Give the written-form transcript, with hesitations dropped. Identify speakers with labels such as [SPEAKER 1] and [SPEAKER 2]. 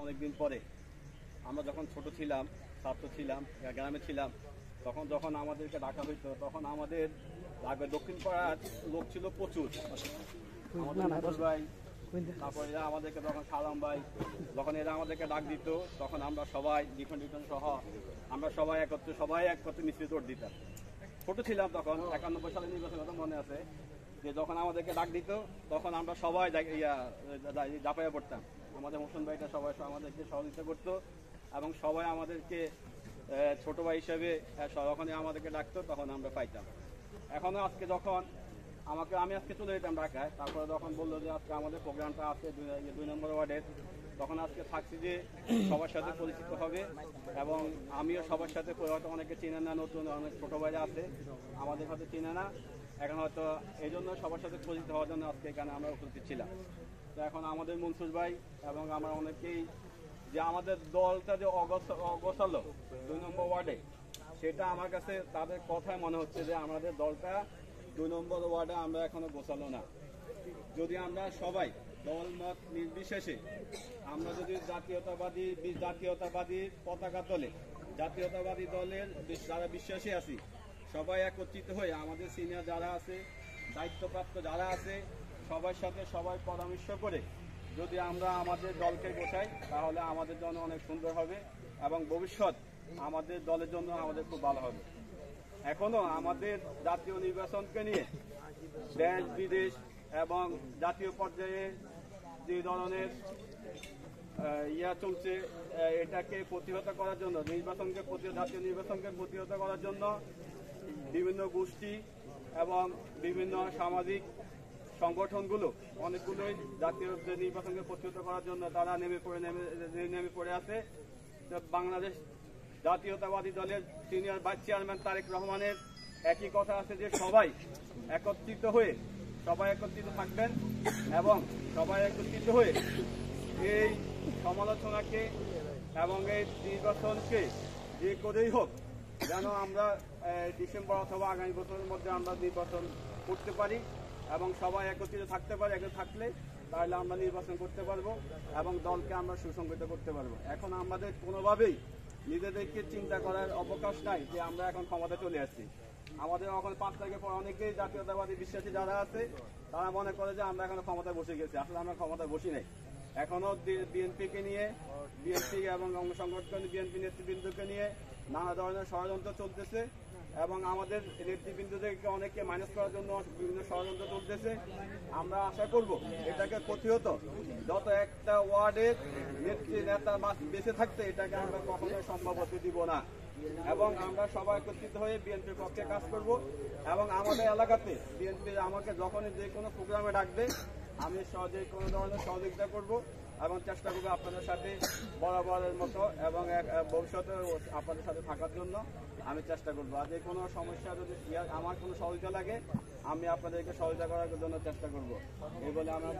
[SPEAKER 1] অনেকদিন পরে আমরা যখন ছোট ছিলাম, ছাত্র ছিলাম, গ্রামে ছিলাম, তখন যখন আমাদেরকে ডাকা হইতো তখন আমাদের দক্ষিণ পাড়ার লোক ছিল প্রচুর। আমাদের ভাই, তারপর এরা আমাদেরকে যখন সালাম ভাই, যখন এরা আমাদেরকে ডাক দিত তখন আমরা সবাই ডিফেন্ড সহ আমরা সবাই একত্রে মিছিল জোট দিতাম। ছোট ছিলাম তখন, 91 সালের নির্বাচনের কথা মনে আছে, যে যখন আমাদেরকে ডাক দিত তখন আমরা সবাই ঝাঁপাইয়া পড়তাম। আমাদের মোশন ভাইটা সবাই আমাদেরকে সহযোগিতা করতো এবং সবাই আমাদেরকে ছোট ভাই হিসেবে যখনই আমাদেরকে ডাকতো তখন আমরা পাইতাম। এখনও আজকে যখন আমি আজকে চলে যেতাম ঢাকায়, তারপরে যখন বললো যে আজকে আমাদের প্রোগ্রামটা আছে 2 নম্বর ওয়ার্ডের, তখন আজকে থাকছি যে সবার সাথে পরিচিত হবে এবং আমিও সবার সাথে, হয়তো অনেকে চিনে না, নতুন অনেক ছোটো ভাইরা আছে আমাদের হয়তো চিনে না, এখন হয়তো এই জন্য সবার সাথে পরিচিত হওয়ার জন্য আজকে এখানে আমরা উপস্থিত ছিলাম। তো এখন আমাদের মনসুর ভাই এবং আমরা অনেকেই যে আমাদের দলটা যে অগোছালো 2 নম্বর ওয়ার্ডে, সেটা আমার কাছে তাদের কথায় মনে হচ্ছে যে আমাদের দলটা 2 নম্বর ওয়ার্ডে আমরা এখনো গোছালো না। যদি আমরা সবাই দল মত নির্বিশেষে আমরা যদি জাতীয়তাবাদী পতাকা তলে জাতীয়তাবাদী দলের যারা বিশ্বাসী আছি সবাই একত্রিত হয়ে আমাদের সিনিয়র যারা আছে, দায়িত্বপ্রাপ্ত যারা আছে, সবার সাথে সবাই পরামর্শ করে যদি আমরা আমাদের দলকে গোছাই তাহলে আমাদের জন্য অনেক সুন্দর হবে এবং ভবিষ্যৎ আমাদের দলের জন্য আমাদের খুব ভালো হবে। এখনো আমাদের জাতীয় নির্বাচনকে নিয়ে দেশ বিদেশ এবং জাতীয় পর্যায়ে যে ধরনের চলছে, এটাকে প্রতিহত করার জন্য জাতীয় নির্বাচনকে প্রতিহত করার জন্য বিভিন্ন গোষ্ঠী এবং বিভিন্ন সামাজিক সংগঠনগুলো অনেকগুলোই জাতীয় নির্বাচনকে প্রতিহত করার জন্য তারা নেমে পড়ে আছে। বাংলাদেশ জাতীয়তাবাদী দলের সিনিয়র ভাইস চেয়ারম্যান তারেক রহমানের একই কথা আছে যে সবাই একত্রিত থাকবেন এবং সবাই একত্রিত হয়ে এই সমালোচনাকে এবং এই নির্বাচনকে যে করেই হোক যেন আমরা ডিসেম্বর অথবা আগামী বছরের মধ্যে আমরা নির্বাচন করতে পারি এবং সবাই একত্রিত থাকতে পারি। থাকলে তাহলে আমরা নির্বাচন করতে পারবো এবং দলকে আমরা সুসংগঠিত করতে পারবো। এখন আমাদের কোনোভাবেই নিজেদেরকে চিন্তা করার অবকাশ নাই যে আমরা এখন ক্ষমতা চলে আসছি। আমাদের এখন 5 তারিখের পর অনেকেই জাতীয়তাবাদী বিশ্বাসী যারা আছে তারা মনে করে যে আমরা এখন ক্ষমতায় বসে গেছি। আসলে আমরা ক্ষমতায় বসি নাই। এখনো বিএনপি এবং অঙ্গ সংগঠন বিএনপি নেতৃবৃন্দকে নিয়ে নানা ধরনের ষড়যন্ত্র চলতেছে এবং আমাদের নেতৃবৃন্দদেরকে অনেককে মাইনাস করার জন্য বিভিন্ন ষড়যন্ত্র চলতেছে। আমরা আশা করব এটাকে প্রতিহত যত একটা ওয়ার্ডের নেতা বেঁচে থাকতে এটাকে আমরা কখনোই সম্ভব হতে দিব না এবং আমরা সবাই একত্রিত হয়ে বিএনপির পক্ষে কাজ করব এবং আমাদের এলাকাতে বিএনপি আমাকে যখনই যে কোনো প্রোগ্রামে ডাকবে আমি যে কোনো ধরনের সহযোগিতা করব এবং চেষ্টা করবো আপনাদের সাথে বরাবরের মতো এবং ভবিষ্যতে আপনাদের সাথে থাকার জন্য আমি চেষ্টা করবো। আর যে কোনো সমস্যা যদি আমার কোনো সহযোগিতা লাগে আমি আপনাদেরকে সহযোগিতা করার জন্য চেষ্টা করবো। এই বলে আমার